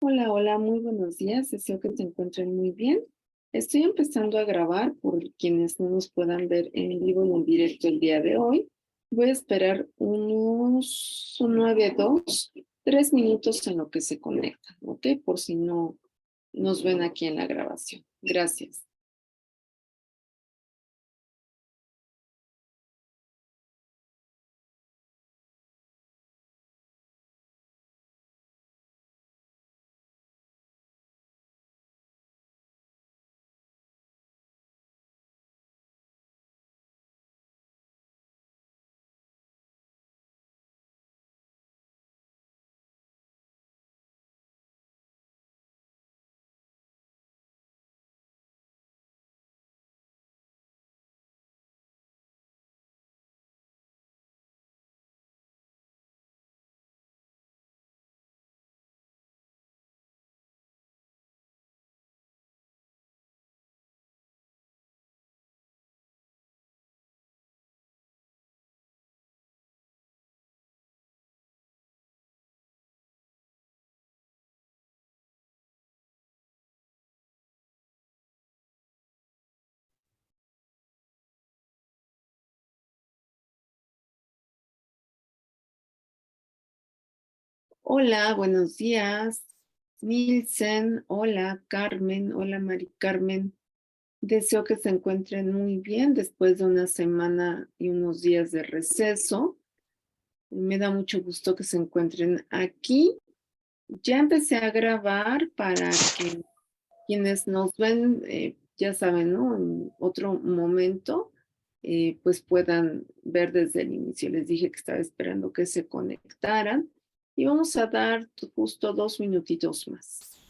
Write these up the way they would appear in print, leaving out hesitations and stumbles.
Hola, hola, muy buenos días. Deseo que se encuentren muy bien. Estoy empezando a grabar por quienes no nos puedan ver en vivo y en directo el día de hoy. Voy a esperar unos 3 minutos en lo que se conectan, ¿ok? Por si no nos ven aquí en la grabación. Gracias. Hola, buenos días. Milsen, hola, Carmen, hola, Mari Carmen. Deseo que se encuentren muy bien después de una semana y unos días de receso. Me da mucho gusto que se encuentren aquí. Ya empecé a grabar para que quienes nos ven, ya saben, ¿no? En otro momento, pues puedan ver desde el inicio. Les dije que estaba esperando que se conectaran y vamos a dar justo 2 minutitos más.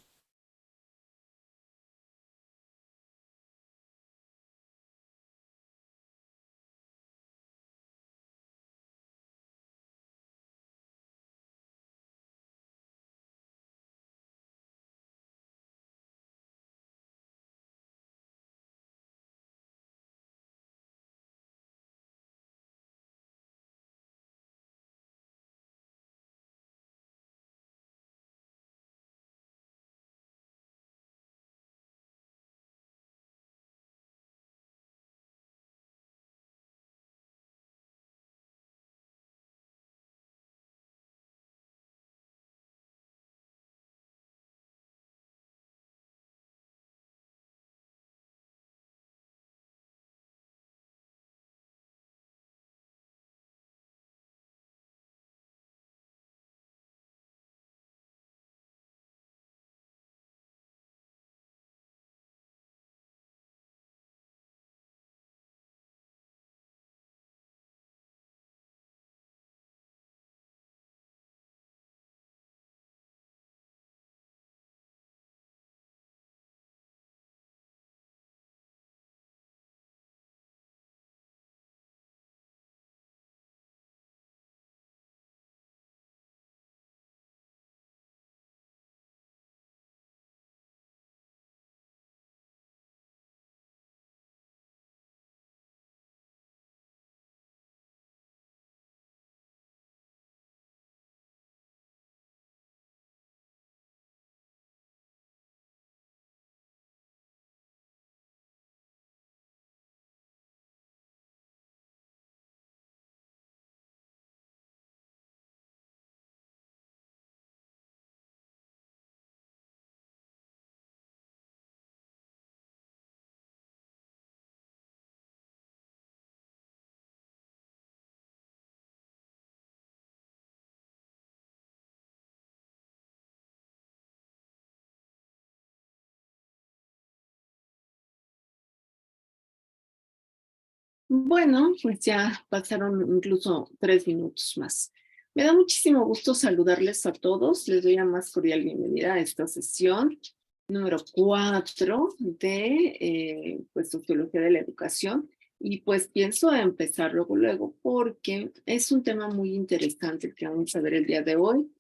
Bueno, pues ya pasaron incluso 3 minutos más. Me da muchísimo gusto saludarles a todos. Les doy la más cordial bienvenida a esta sesión número 4 de pues, Sociología de la Educación. Y pues pienso empezar luego, porque es un tema muy interesante el que vamos a ver el día de hoy.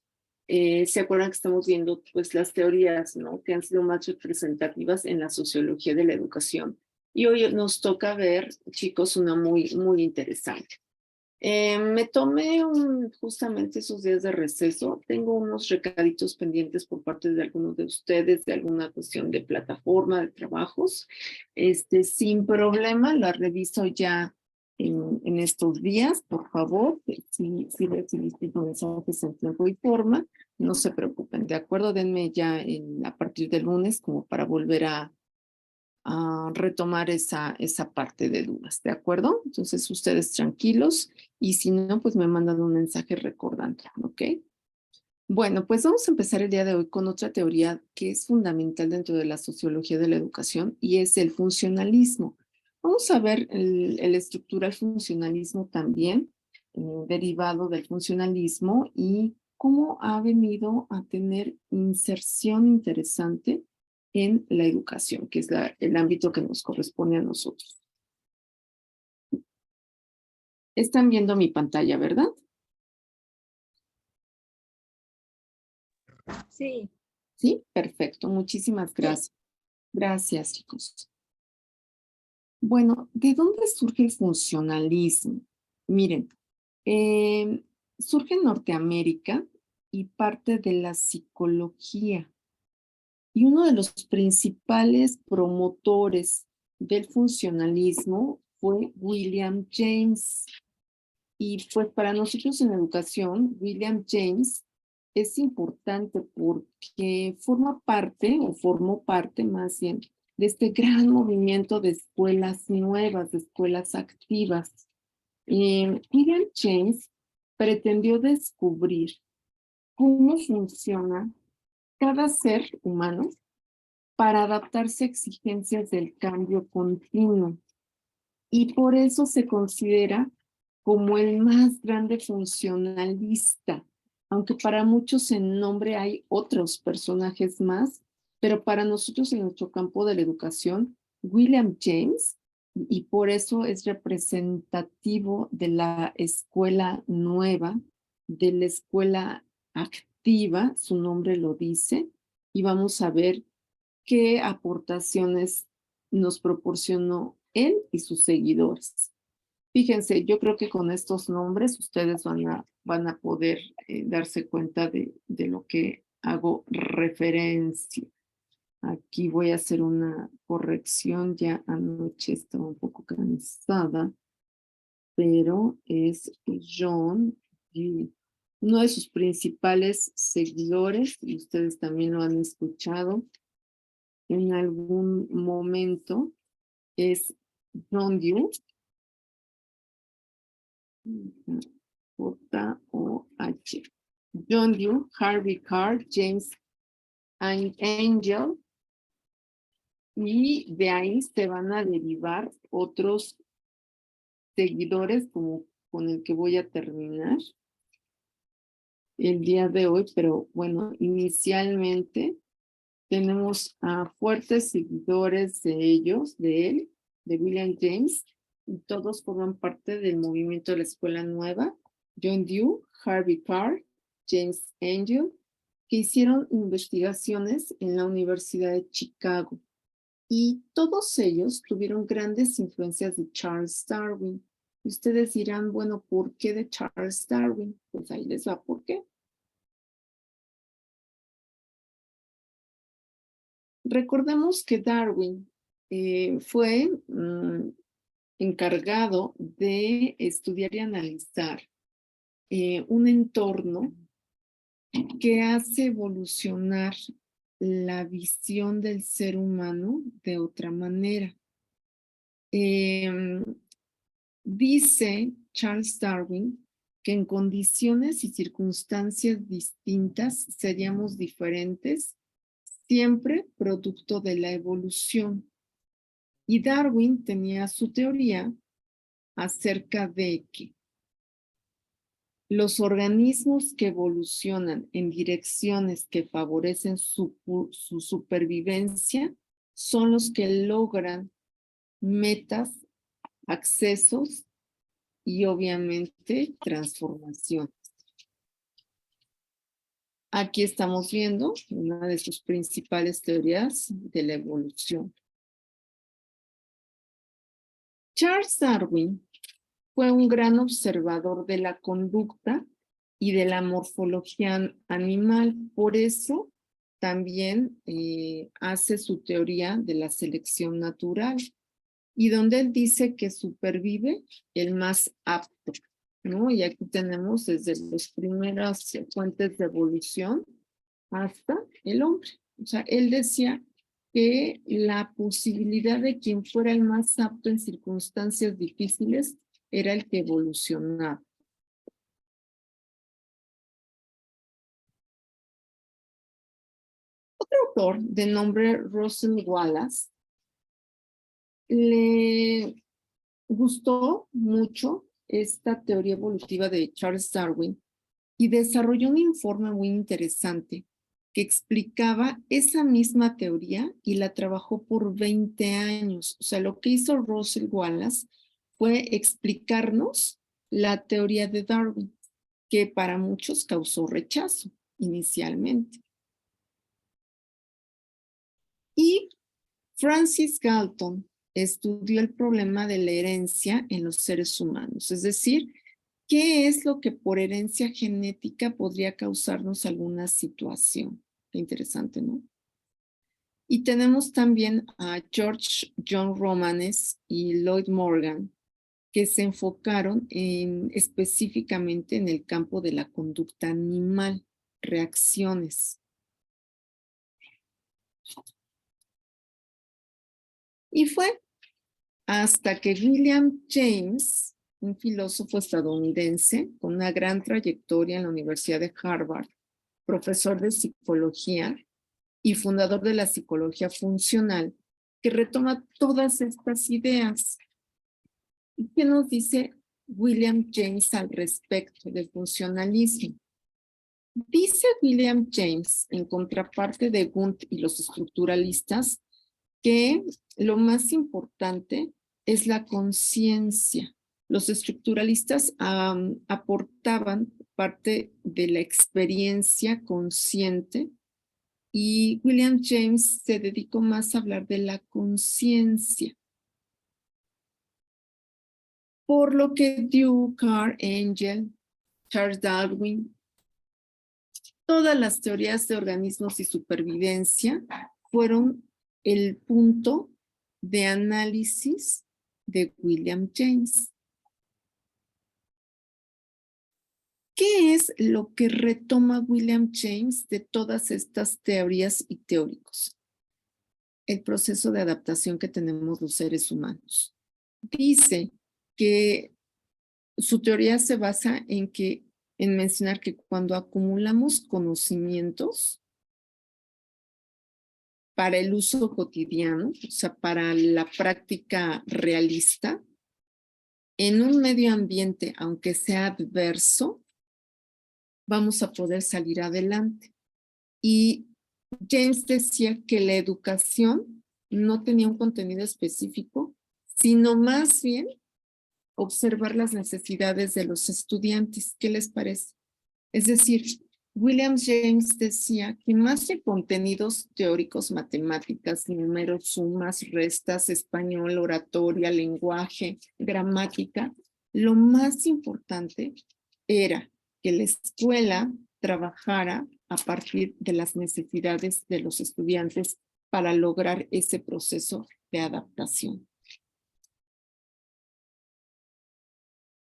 ¿Se acuerdan que estamos viendo pues las teorías, ¿no? Que han sido más representativas en la sociología de la educación? Y hoy nos toca ver, chicos, una muy interesante. Me tomé justamente esos días de receso. Tengo unos recaditos pendientes por parte de algunos de ustedes, de alguna cuestión de plataforma, de trabajos. Sin problema, la reviso ya en estos días, por favor. Si recibiste los mensajes en tiempo y forma, no se preocupen, ¿de acuerdo? Denme ya a partir del lunes como para volver a retomar esa parte de dudas, ¿de acuerdo? Entonces ustedes tranquilos y si no, pues me mandan un mensaje recordando, ¿ok? Bueno, pues vamos a empezar el día de hoy con otra teoría que es fundamental dentro de la sociología de la educación y es el funcionalismo. Vamos a ver el estructural funcionalismo también, derivado del funcionalismo y cómo ha venido a tener inserción interesante en la educación, que es el ámbito que nos corresponde a nosotros. Están viendo mi pantalla, ¿verdad? Sí. Sí, perfecto. Muchísimas gracias. Gracias, chicos. Bueno, ¿de dónde surge el funcionalismo? Miren, surge en Norteamérica y parte de la psicología. Y uno de los principales promotores del funcionalismo fue William James. Y pues para nosotros en educación, William James es importante porque forma parte, o formó parte más bien, de este gran movimiento de escuelas nuevas, de escuelas activas. William James pretendió descubrir cómo funciona cada ser humano para adaptarse a exigencias del cambio continuo. Y por eso se considera como el más grande funcionalista, aunque para muchos en nombre hay otros personajes más, pero para nosotros en nuestro campo de la educación, William James, y por eso es representativo de la escuela nueva, de la escuela activa, su nombre lo dice, y vamos a ver qué aportaciones nos proporcionó él y sus seguidores. Fíjense, yo creo que con estos nombres ustedes van a poder darse cuenta de lo que hago referencia. Aquí voy a hacer una corrección, ya anoche estaba un poco cansada, pero es John Dewey, uno de sus principales seguidores, y ustedes también lo han escuchado en algún momento, es John Dewey, J-O-H. John Dewey, Harvey Card, James Angel, y de ahí se van a derivar otros seguidores como con el que voy a terminar el día de hoy, pero bueno, inicialmente tenemos a fuertes seguidores de ellos, de él, de William James, y todos forman parte del movimiento de la Escuela Nueva, John Dewey, Harvey Carr, James Angel, que hicieron investigaciones en la Universidad de Chicago. Y todos ellos tuvieron grandes influencias de Charles Darwin. Y ustedes dirán, bueno, ¿por qué de Charles Darwin? Pues ahí les va por qué. Recordemos que Darwin fue encargado de estudiar y analizar un entorno que hace evolucionar la visión del ser humano de otra manera. Dice Charles Darwin que en condiciones y circunstancias distintas seríamos diferentes, siempre producto de la evolución. Y Darwin tenía su teoría acerca de que los organismos que evolucionan en direcciones que favorecen su supervivencia son los que logran metas, accesos y obviamente transformación. Aquí estamos viendo una de sus principales teorías de la evolución. Charles Darwin fue un gran observador de la conducta y de la morfología animal. Por eso también hace su teoría de la selección natural, y donde él dice que supervive el más apto, ¿no? Y aquí tenemos desde las primeras fuentes de evolución hasta el hombre. O sea, él decía que la posibilidad de quien fuera el más apto en circunstancias difíciles era el que evolucionaba. Otro autor de nombre Russell Wallace le gustó mucho esta teoría evolutiva de Charles Darwin y desarrolló un informe muy interesante que explicaba esa misma teoría y la trabajó por 20 años. O sea, lo que hizo Russell Wallace fue explicarnos la teoría de Darwin, que para muchos causó rechazo inicialmente. Y Francis Galton estudió el problema de la herencia en los seres humanos, es decir, ¿qué es lo que por herencia genética podría causarnos alguna situación? Qué interesante, ¿no? Y tenemos también a George John Romanes y Lloyd Morgan, que se enfocaron específicamente en el campo de la conducta animal, reacciones. Y fue hasta que William James, un filósofo estadounidense con una gran trayectoria en la Universidad de Harvard, profesor de psicología y fundador de la psicología funcional, que retoma todas estas ideas. ¿Y qué nos dice William James al respecto del funcionalismo? Dice William James, en contraparte de Wundt y los estructuralistas, que lo más importante es la conciencia. Los estructuralistas aportaban parte de la experiencia consciente y William James se dedicó más a hablar de la conciencia. Por lo que Dewey, Carl, Engel, Charles Darwin, todas las teorías de organismos y supervivencia fueron el punto de análisis de William James. ¿Qué es lo que retoma William James de todas estas teorías y teóricos? El proceso de adaptación que tenemos los seres humanos. Dice que su teoría se basa en mencionar que cuando acumulamos conocimientos para el uso cotidiano, o sea, para la práctica realista, en un medio ambiente, aunque sea adverso, vamos a poder salir adelante. Y James decía que la educación no tenía un contenido específico, sino más bien observar las necesidades de los estudiantes. ¿Qué les parece? Es decir, William James decía que más que contenidos teóricos, matemáticas, números, sumas, restas, español, oratoria, lenguaje, gramática, lo más importante era que la escuela trabajara a partir de las necesidades de los estudiantes para lograr ese proceso de adaptación.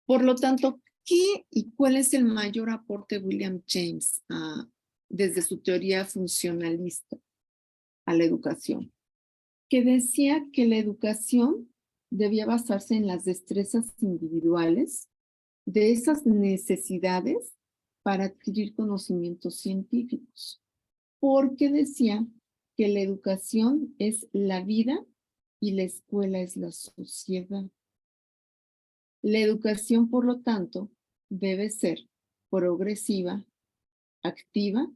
Por lo tanto, ¿qué y cuál es el mayor aporte de William James desde su teoría funcionalista a la educación? Que decía que la educación debía basarse en las destrezas individuales de esas necesidades para adquirir conocimientos científicos, porque decía que la educación es la vida y la escuela es la sociedad. La educación, por lo tanto, debe ser progresiva, activa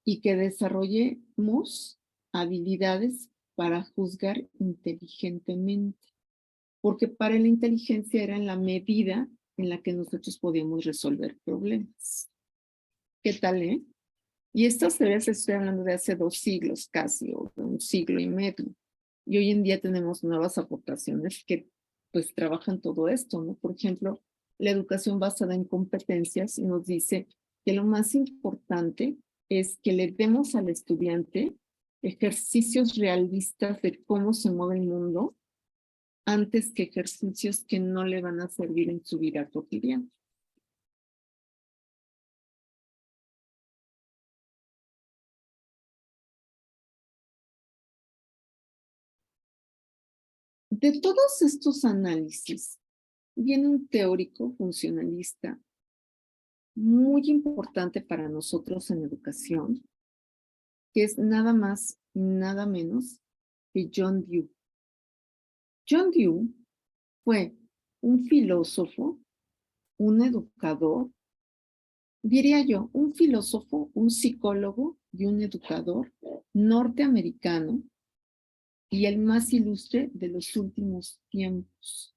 y que desarrollemos habilidades para juzgar inteligentemente, porque para la inteligencia era la medida en la que nosotros podíamos resolver problemas. ¿Qué tal, Y esto se estoy hablando de hace 2 siglos casi, o de 1 siglo y medio. Y hoy en día tenemos nuevas aportaciones que pues trabajan todo esto, ¿no? Por ejemplo, la educación basada en competencias y nos dice que lo más importante es que le demos al estudiante ejercicios realistas de cómo se mueve el mundo antes que ejercicios que no le van a servir en su vida cotidiana. De todos estos análisis, viene un teórico funcionalista muy importante para nosotros en educación, que es nada más y nada menos que John Dewey. John Dewey fue un filósofo, un educador, diría yo, un filósofo, un psicólogo y un educador norteamericano y el más ilustre de los últimos tiempos.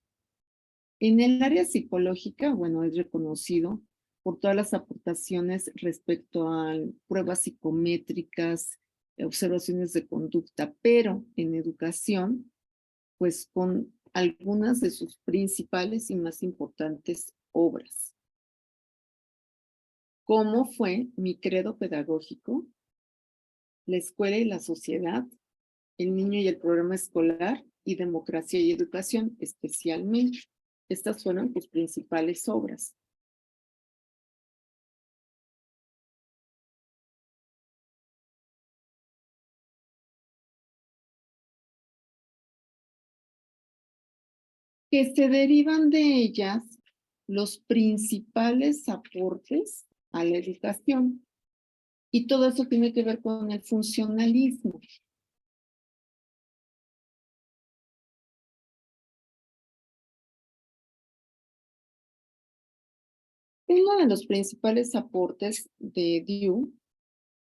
En el área psicológica, bueno, es reconocido por todas las aportaciones respecto a pruebas psicométricas, observaciones de conducta, pero en educación, pues con algunas de sus principales y más importantes obras. ¿Cómo fue mi credo pedagógico? La escuela y la sociedad, el niño y el programa escolar y democracia y educación especialmente. Estas fueron sus principales obras. Que se derivan de ellas los principales aportes a la educación. Y todo eso tiene que ver con el funcionalismo. Uno de los principales aportes de Dewey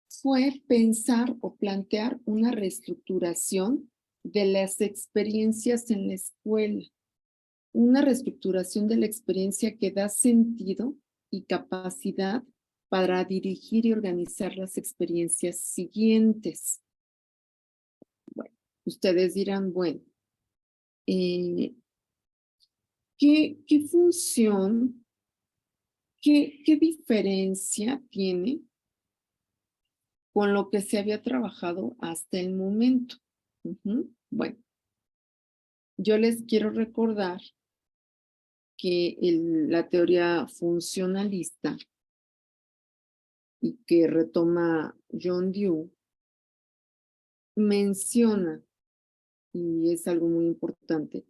fue pensar o plantear una reestructuración de las experiencias en la escuela. Una reestructuración de la experiencia que da sentido y capacidad para dirigir y organizar las experiencias siguientes. Bueno, ustedes dirán, bueno, ¿qué función, qué diferencia tiene con lo que se había trabajado hasta el momento? Bueno, yo les quiero recordar que la teoría funcionalista y que retoma John Dewey menciona, y es algo muy importante,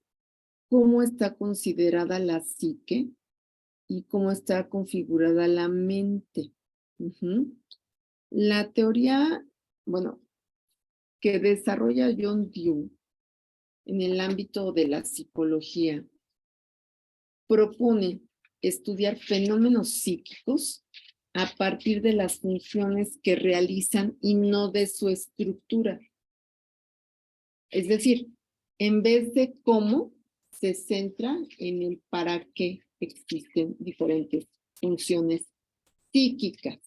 cómo está considerada la psique y cómo está configurada la mente. La teoría, bueno, que desarrolla John Dewey en el ámbito de la psicología, propone estudiar fenómenos psíquicos a partir de las funciones que realizan y no de su estructura. Es decir, en vez de cómo, se centra en el para qué existen diferentes funciones psíquicas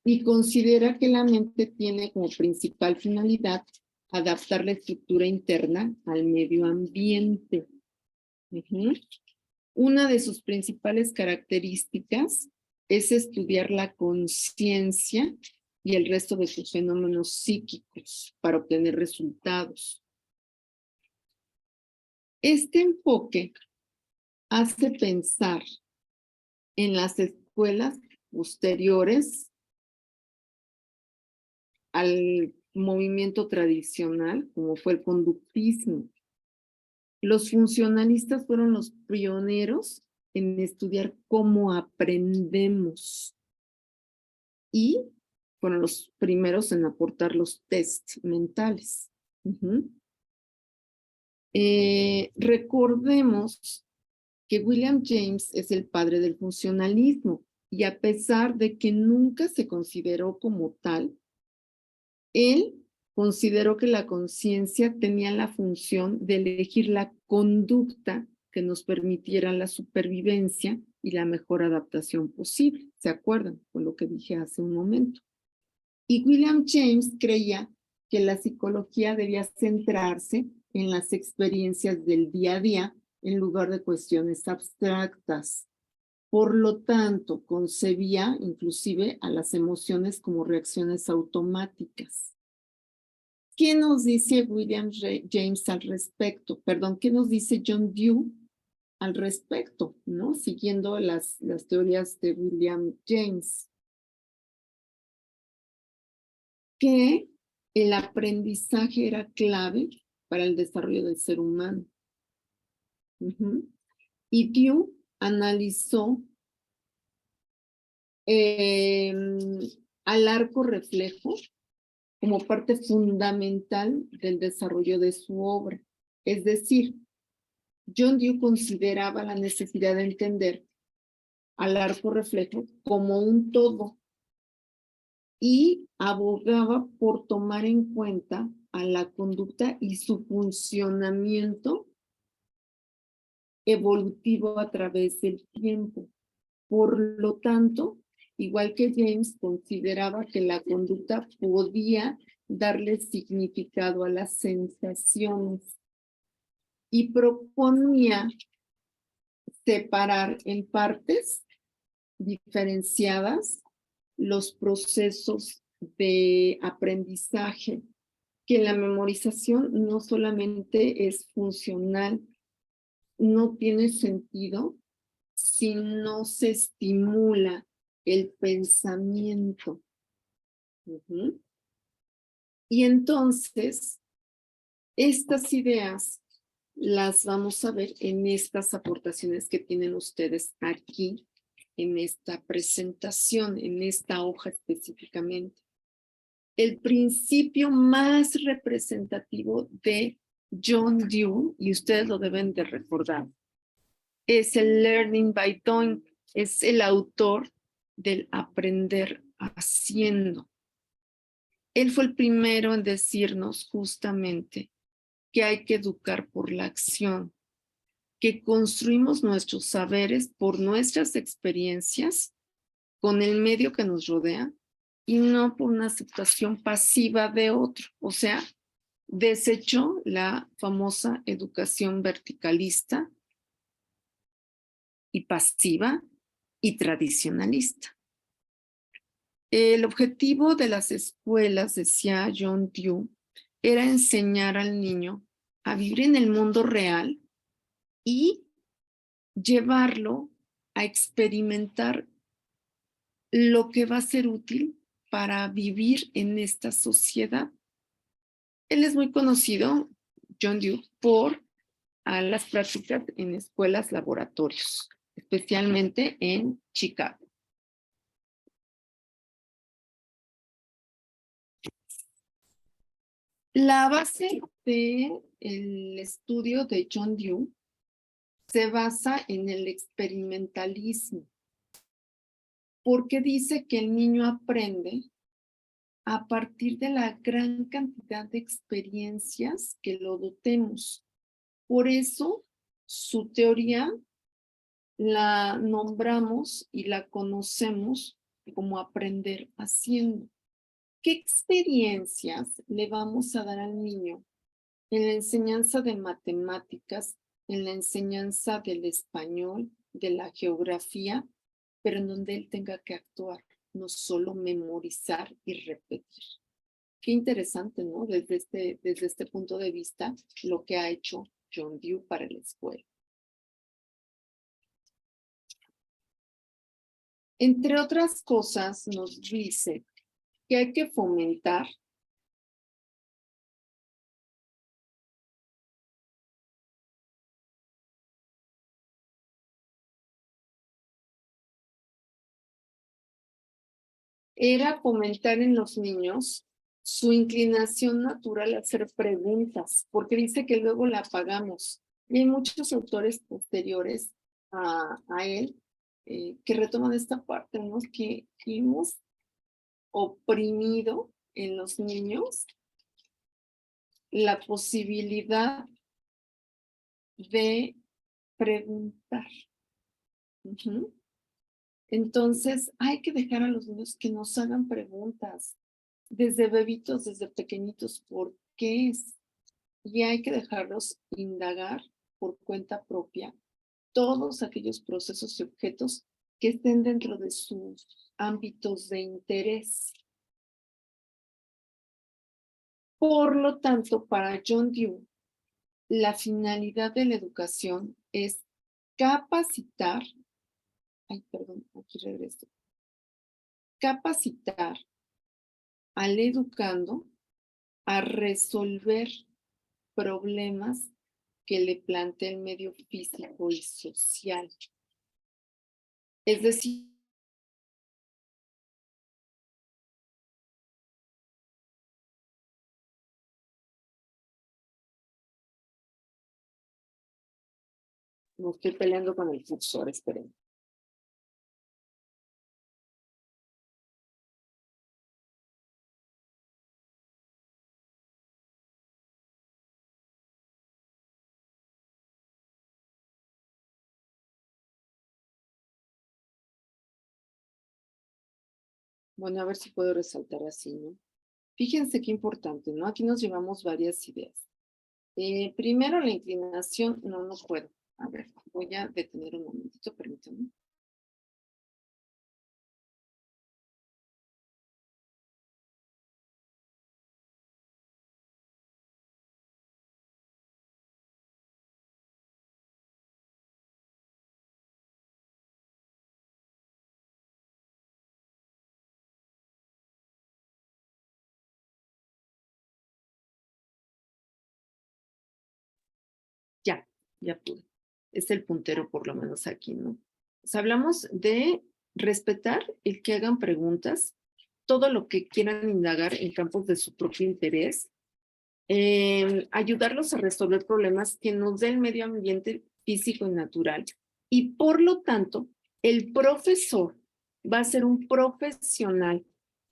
y considera que la mente tiene como principal finalidad adaptar la estructura interna al medio ambiente. Una de sus principales características es estudiar la conciencia y el resto de sus fenómenos psíquicos para obtener resultados. Este enfoque hace pensar en las escuelas posteriores al movimiento tradicional, como fue el conductismo. Los funcionalistas fueron los pioneros en estudiar cómo aprendemos y fueron los primeros en aportar los tests mentales. Recordemos que William James es el padre del funcionalismo y a pesar de que nunca se consideró como tal, él consideró que la conciencia tenía la función de elegir la conducta que nos permitiera la supervivencia y la mejor adaptación posible. ¿Se acuerdan con lo que dije hace un momento? Y William James creía que la psicología debía centrarse en las experiencias del día a día en lugar de cuestiones abstractas. Por lo tanto, concebía inclusive a las emociones como reacciones automáticas. ¿Qué nos dice William James al respecto? Perdón, ¿qué nos dice John Dewey al respecto? ¿No? Siguiendo las teorías de William James. Que el aprendizaje era clave para el desarrollo del ser humano. Y Dewey analizó al arco reflejo como parte fundamental del desarrollo de su obra. Es decir, John Dewey consideraba la necesidad de entender al arco reflejo como un todo y abogaba por tomar en cuenta a la conducta y su funcionamiento evolutivo a través del tiempo. Por lo tanto, igual que James, consideraba que la conducta podía darle significado a las sensaciones y proponía separar en partes diferenciadas los procesos de aprendizaje, que la memorización no solamente es funcional, no tiene sentido si no se estimula el pensamiento. Y entonces, estas ideas las vamos a ver en estas aportaciones que tienen ustedes aquí, en esta presentación, en esta hoja específicamente. El principio más representativo de John Dewey, y ustedes lo deben de recordar, es el Learning by Doing, es el autor del aprender haciendo. Él fue el primero en decirnos justamente que hay que educar por la acción, que construimos nuestros saberes por nuestras experiencias con el medio que nos rodea y no por una aceptación pasiva de otro. O sea, desechó la famosa educación verticalista y pasiva y tradicionalista. El objetivo de las escuelas, decía John Dewey, era enseñar al niño a vivir en el mundo real y llevarlo a experimentar lo que va a ser útil para vivir en esta sociedad. Él es muy conocido, John Dewey, por las prácticas en escuelas laboratorios, especialmente en Chicago. La base del estudio de John Dewey se basa en el experimentalismo, porque dice que el niño aprende a partir de la gran cantidad de experiencias que lo dotemos. Por eso, su teoría la nombramos y la conocemos como aprender haciendo. ¿Qué experiencias le vamos a dar al niño en la enseñanza de matemáticas, en la enseñanza del español, de la geografía, pero en donde él tenga que actuar, no solo memorizar y repetir? Qué interesante, ¿no? Desde este punto de vista, lo que ha hecho John Dewey para la escuela. Entre otras cosas, nos dice que hay que fomentar en los niños su inclinación natural a hacer preguntas, porque dice que luego la apagamos. Y hay muchos autores posteriores a él que retoman esta parte, ¿no? Que hemos oprimido en los niños la posibilidad de preguntar. Entonces, hay que dejar a los niños que nos hagan preguntas, desde bebitos, desde pequeñitos, ¿por qué es? Y hay que dejarlos indagar por cuenta propia todos aquellos procesos y objetos que estén dentro de sus ámbitos de interés. Por lo tanto, para John Dewey, la finalidad de la educación es capacitar, capacitar al educando a resolver problemas que le plantea el medio físico y social. Es decir, no estoy peleando con el cursor, esperen. Bueno, a ver si puedo resaltar así, ¿no? Fíjense qué importante, ¿no? Aquí nos llevamos varias ideas. Primero, la inclinación, no puedo. A ver, voy a detener un momentito, permítanme. Ya pude. Es el puntero por lo menos aquí, ¿no? Pues hablamos de respetar el que hagan preguntas, todo lo que quieran indagar en campos de su propio interés, ayudarlos a resolver problemas que nos dé el medio ambiente físico y natural. Y por lo tanto, el profesor va a ser un profesional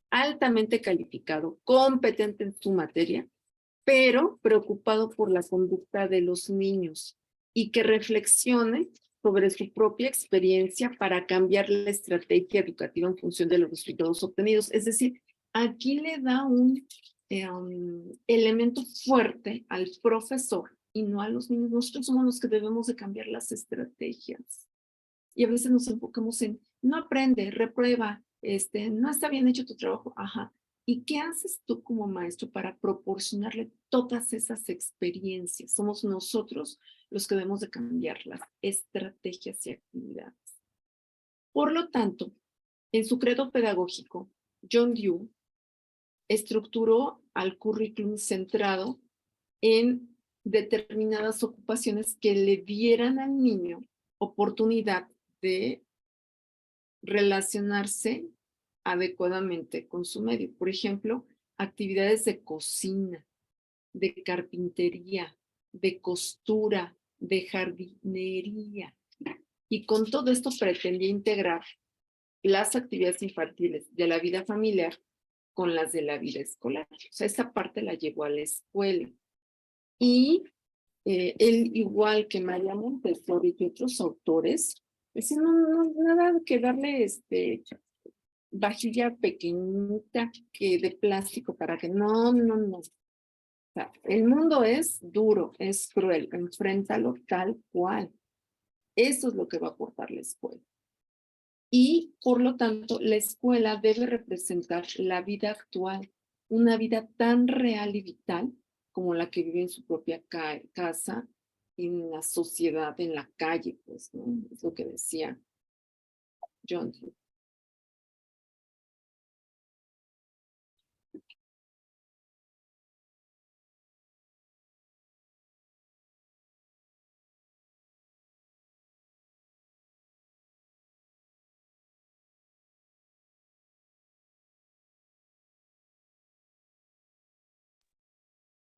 altamente calificado, competente en su materia, pero preocupado por la conducta de los niños y que reflexione sobre su propia experiencia para cambiar la estrategia educativa en función de los resultados obtenidos. Es decir, aquí le da un elemento fuerte al profesor y no a los niños. Nosotros somos los que debemos de cambiar las estrategias. Y a veces nos enfocamos en, no aprende, reprueba, no está bien hecho tu trabajo, ajá. ¿Y qué haces tú como maestro para proporcionarle todas esas experiencias? Somos nosotros los que debemos de cambiar las estrategias y actividades. Por lo tanto, en su credo pedagógico, John Dewey estructuró al currículum centrado en determinadas ocupaciones que le dieran al niño oportunidad de relacionarse adecuadamente con su medio. Por ejemplo, actividades de cocina, de carpintería, de costura, de jardinería. Y con todo esto pretendía integrar las actividades infantiles de la vida familiar con las de la vida escolar. O sea, esa parte la llevó a la escuela. Y él, igual que María Montessori y otros autores, decía, nada que darle vajilla pequeñita que de plástico para que no. O sea, el mundo es duro, es cruel, enfréntalo tal cual. Eso es lo que va a aportar la escuela. Y por lo tanto, la escuela debe representar la vida actual, una vida tan real y vital como la que vive en su propia casa, en la sociedad, en la calle, pues, ¿no? Es lo que decía John Dewey.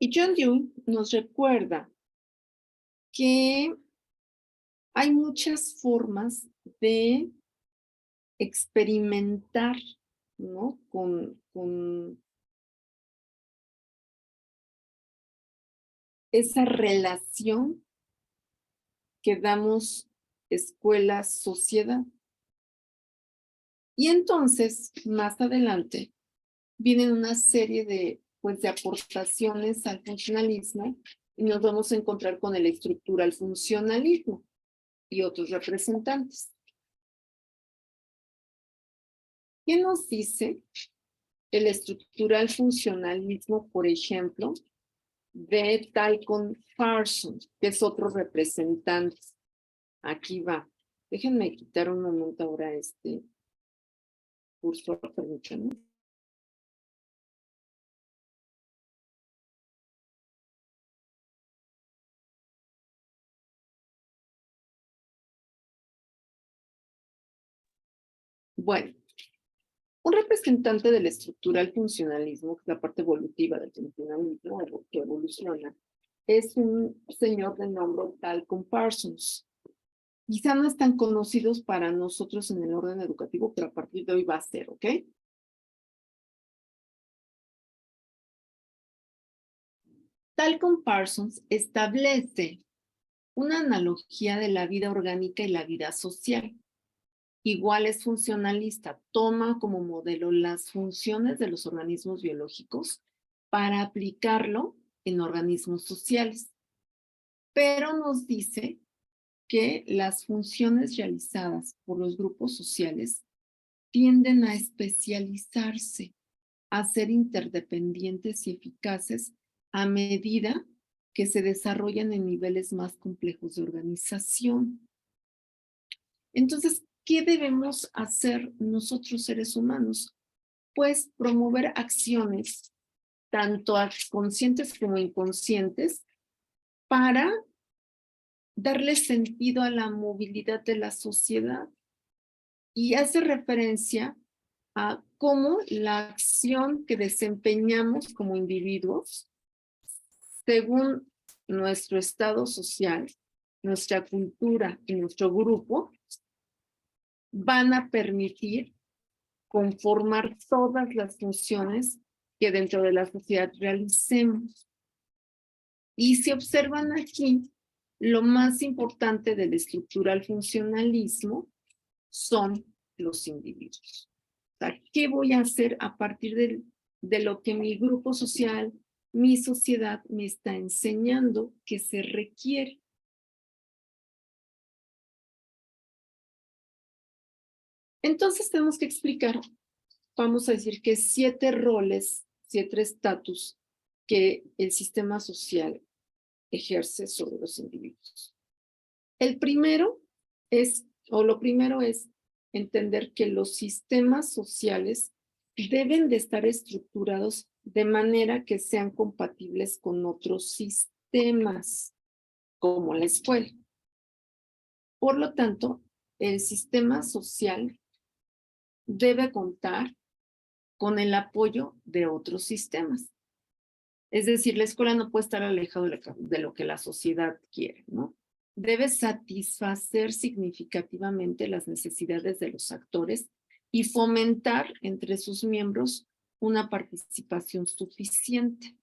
Y John Dewey nos recuerda que hay muchas formas de experimentar, ¿no? Con esa relación que damos escuela-sociedad. Y entonces, más adelante, vienen una serie de, pues, de aportaciones al funcionalismo y nos vamos a encontrar con el estructural funcionalismo y otros representantes. ¿Qué nos dice el estructural funcionalismo, por ejemplo, de Tyson Parsons, que es otro representante? Aquí va. Déjenme quitar un momento ahora este cursor, permítanme. Bueno, un representante del estructural funcionalismo, que es la parte evolutiva del funcionalismo, algo que evoluciona, es un señor de nombre Tyson Parsons. Quizá no están conocidos para nosotros en el orden educativo, pero a partir de hoy va a ser, ¿ok? Tyson Parsons establece una analogía de la vida orgánica y la vida social. Igual es funcionalista, toma como modelo las funciones de los organismos biológicos para aplicarlo en organismos sociales. Pero nos dice que las funciones realizadas por los grupos sociales tienden a especializarse, a ser interdependientes y eficaces a medida que se desarrollan en niveles más complejos de organización. Entonces, ¿qué debemos hacer nosotros seres humanos? Pues promover acciones, tanto conscientes como inconscientes, para darle sentido a la movilidad de la sociedad. Y hace referencia a cómo la acción que desempeñamos como individuos, según nuestro estado social, nuestra cultura y nuestro grupo, van a permitir conformar todas las funciones que dentro de la sociedad realicemos. Y si observan aquí, lo más importante del estructural funcionalismo son los individuos. O sea, ¿qué voy a hacer a partir de lo que mi grupo social, mi sociedad me está enseñando que se requiere? Entonces tenemos que explicar, vamos a decir que 7 roles, 7 estatus que el sistema social ejerce sobre los individuos. El primero es, o lo primero es entender que los sistemas sociales deben de estar estructurados de manera que sean compatibles con otros sistemas, como la escuela. Por lo tanto, el sistema social debe contar con el apoyo de otros sistemas. Es decir, la escuela no puede estar alejada de lo que la sociedad quiere, ¿no? Debe satisfacer significativamente las necesidades de los actores y fomentar entre sus miembros una participación suficiente.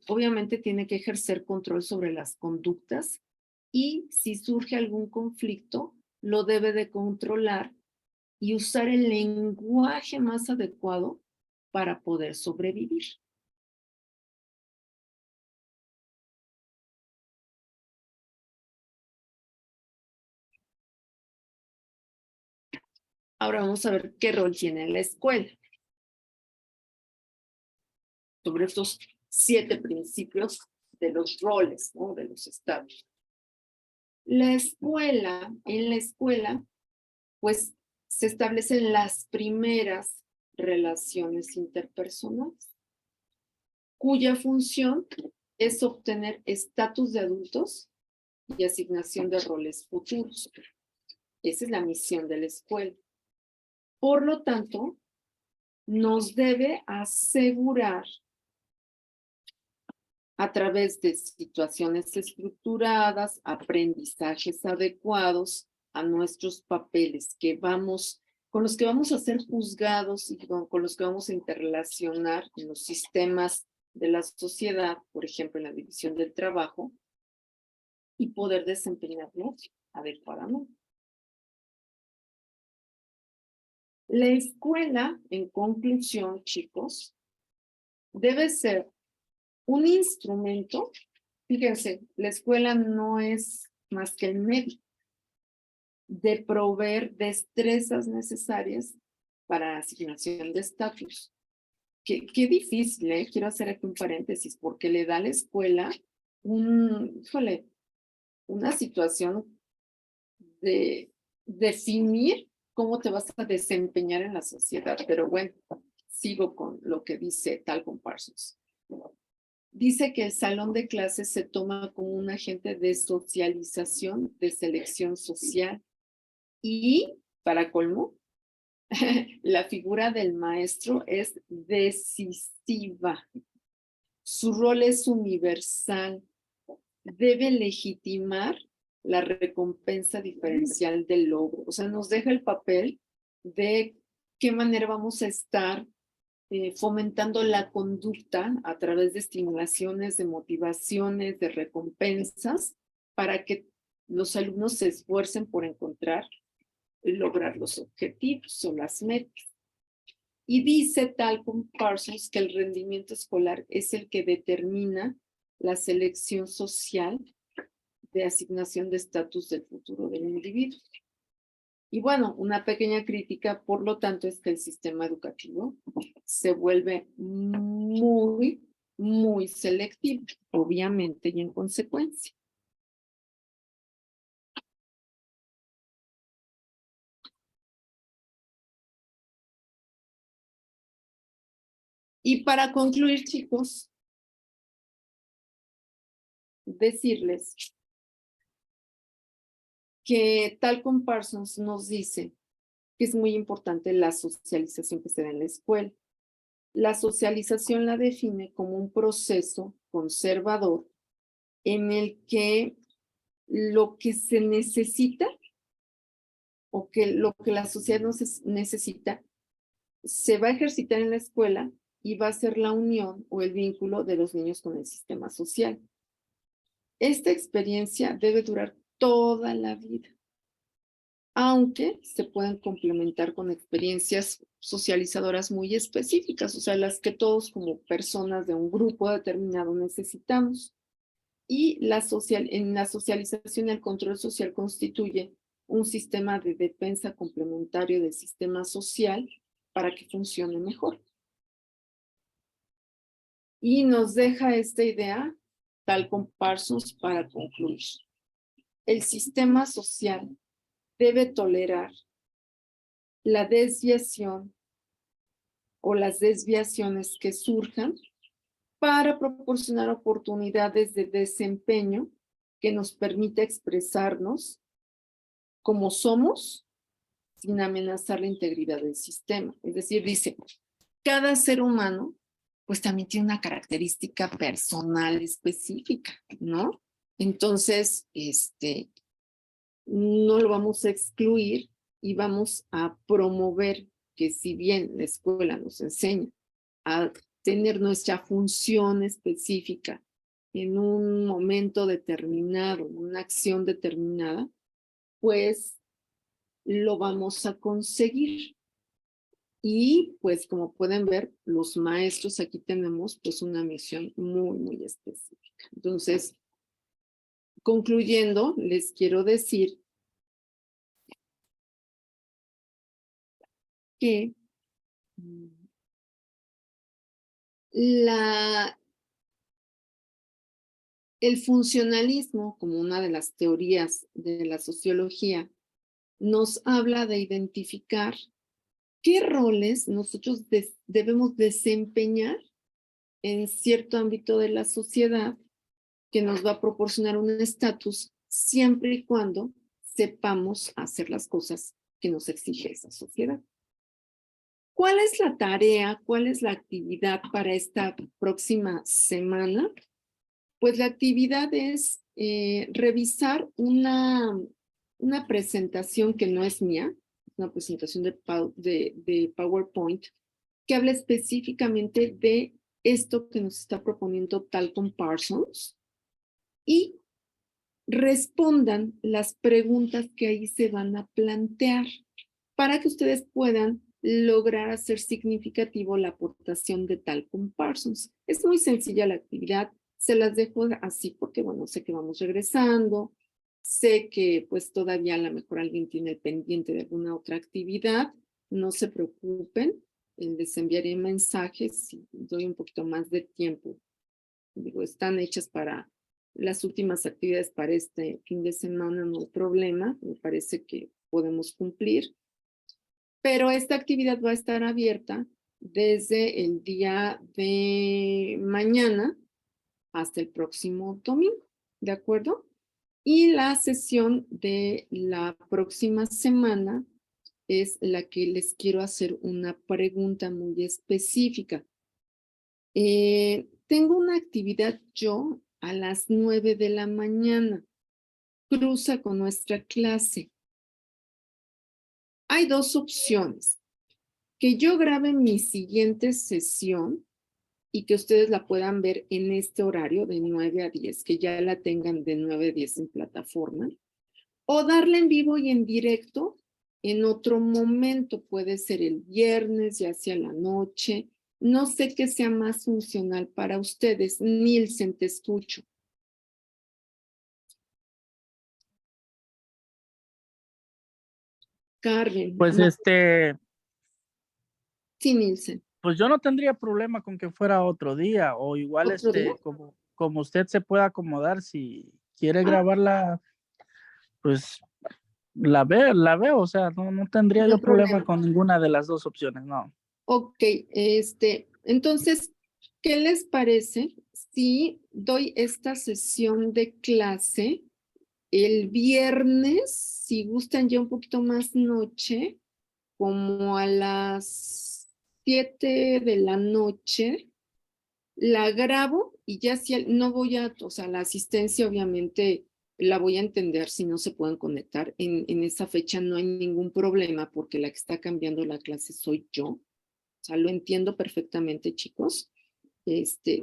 Obviamente tiene que ejercer control sobre las conductas y si surge algún conflicto, lo debe de controlar y usar el lenguaje más adecuado para poder sobrevivir. Ahora vamos a ver qué rol tiene la escuela sobre estos 7 principios de los roles, ¿no? De los estados. En la escuela, pues se establecen las primeras relaciones interpersonales, cuya función es obtener estatus de adultos y asignación de roles futuros. Esa es la misión de la escuela. Por lo tanto, nos debe asegurar a través de situaciones estructuradas, aprendizajes adecuados a nuestros papeles con los que vamos a ser juzgados y con los que vamos a interrelacionar en los sistemas de la sociedad, por ejemplo, en la división del trabajo, y poder desempeñarnos adecuadamente. La escuela, en conclusión, chicos, debe ser un instrumento. Fíjense, la escuela no es más que el medio de proveer destrezas necesarias para asignación de estatus. Qué difícil, ¿eh? Quiero hacer aquí un paréntesis, porque le da a la escuela una situación de definir cómo te vas a desempeñar en la sociedad. Pero bueno, sigo con lo que dice Talcott Parsons. Dice que el salón de clases se toma como un agente de socialización, de selección social. Y, para colmo, la figura del maestro es decisiva. Su rol es universal. Debe legitimar la recompensa diferencial del logro. O sea, nos deja el papel de qué manera vamos a estar fomentando la conducta a través de estimulaciones, de motivaciones, de recompensas, para que los alumnos se esfuercen por encontrar y lograr los objetivos o las metas. Y dice Talcott Parsons que el rendimiento escolar es el que determina la selección social de asignación de estatus del futuro del individuo. Y bueno, una pequeña crítica, por lo tanto, es que el sistema educativo se vuelve muy, muy selectivo, obviamente, y en consecuencia. Y para concluir, chicos, decirles que Talcott Parsons nos dice que es muy importante la socialización que se da en la escuela. La socialización la define como un proceso conservador en el que lo que se necesita o que lo que la sociedad necesita se va a ejercitar en la escuela y va a ser la unión o el vínculo de los niños con el sistema social. Esta experiencia debe durar toda la vida, aunque se pueden complementar con experiencias socializadoras muy específicas, o sea, las que todos como personas de un grupo determinado necesitamos. Y en la socialización el control social constituye un sistema de defensa complementario del sistema social para que funcione mejor. Y nos deja esta idea, Talcott Parsons, para concluir. El sistema social debe tolerar la desviación o las desviaciones que surjan para proporcionar oportunidades de desempeño que nos permita expresarnos como somos sin amenazar la integridad del sistema. Es decir, dice, cada ser humano pues también tiene una característica personal específica, ¿no? Entonces, no lo vamos a excluir y vamos a promover que si bien la escuela nos enseña a tener nuestra función específica en un momento determinado, en una acción determinada, pues lo vamos a conseguir. Y pues como pueden ver, los maestros aquí tenemos pues una misión muy, muy específica. Entonces, concluyendo, les quiero decir que el funcionalismo, como una de las teorías de la sociología, nos habla de identificar qué roles nosotros debemos desempeñar en cierto ámbito de la sociedad que nos va a proporcionar un estatus siempre y cuando sepamos hacer las cosas que nos exige esa sociedad. ¿Cuál es la tarea? ¿Cuál es la actividad para esta próxima semana? Pues la actividad es revisar una presentación que no es mía, una presentación de PowerPoint, que habla específicamente de esto que nos está proponiendo Talcott Parsons y respondan las preguntas que ahí se van a plantear para que ustedes puedan lograr hacer significativo la aportación de Talcum Parsons. Es muy sencilla la actividad, se las dejo así porque, bueno, sé que vamos regresando, sé que pues todavía a lo mejor alguien tiene el pendiente de alguna otra actividad, no se preocupen, les enviaré mensajes si doy un poquito más de tiempo. Digo, están hechas para las últimas actividades para este fin de semana, no hay problema, me parece que podemos cumplir. Pero esta actividad va a estar abierta desde el día de mañana hasta el próximo domingo, ¿de acuerdo? Y la sesión de la próxima semana es la que les quiero hacer una pregunta muy específica. Tengo una actividad yo a las 9 de la mañana. Cruza con nuestra clase. Hay dos opciones. Que yo grabe mi siguiente sesión y que ustedes la puedan ver en este horario de 9 a 10, que ya la tengan de 9 a 10 en plataforma, o darla en vivo y en directo en otro momento, puede ser el viernes, ya sea la noche, no sé qué sea más funcional para ustedes. Nielsen, te escucho. Carmen. Pues Sí, Nielsen. pues yo no tendría problema con que fuera otro día, o igual ¿Otro día? como usted se pueda acomodar, si quiere Ah, grabarla, pues la veo, o sea, no tendría no hay yo problema problema. con ninguna de las dos opciones, no. Ok, entonces, ¿qué les parece si doy esta sesión de clase el viernes, si gustan ya un poquito más noche, como a las 7 de la noche, la grabo y ya si no voy a, o sea, la asistencia obviamente la voy a entender si no se pueden conectar. En esa fecha no hay ningún problema porque la que está cambiando la clase soy yo. O sea, lo entiendo perfectamente, chicos.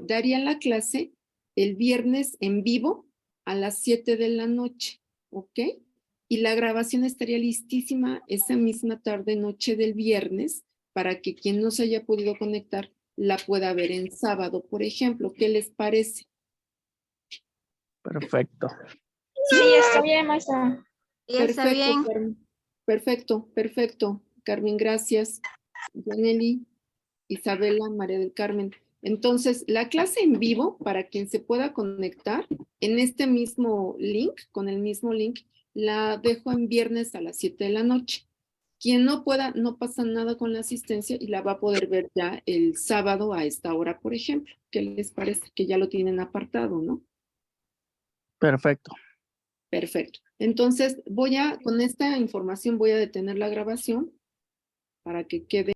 Daría la clase el viernes en vivo a las 7 de la noche, ¿ok? Y la grabación estaría listísima esa misma tarde, noche del viernes, para que quien no se haya podido conectar la pueda ver en sábado, por ejemplo. ¿Qué les parece? Perfecto. ¿Sí? Sí, está bien, maestra. Sí, está Perfecto, bien. Carmen. Perfecto, perfecto. Carmen, gracias. Janely, Isabela, María del Carmen. Entonces, la clase en vivo, para quien se pueda conectar, en este mismo link, con el mismo link, la dejo en viernes a las 7 de la noche. Quien no pueda, no pasa nada con la asistencia y la va a poder ver ya el sábado a esta hora, por ejemplo. ¿Qué les parece? Que ya lo tienen apartado, ¿no? Perfecto. Perfecto. Entonces, con esta información voy a detener la grabación para que quede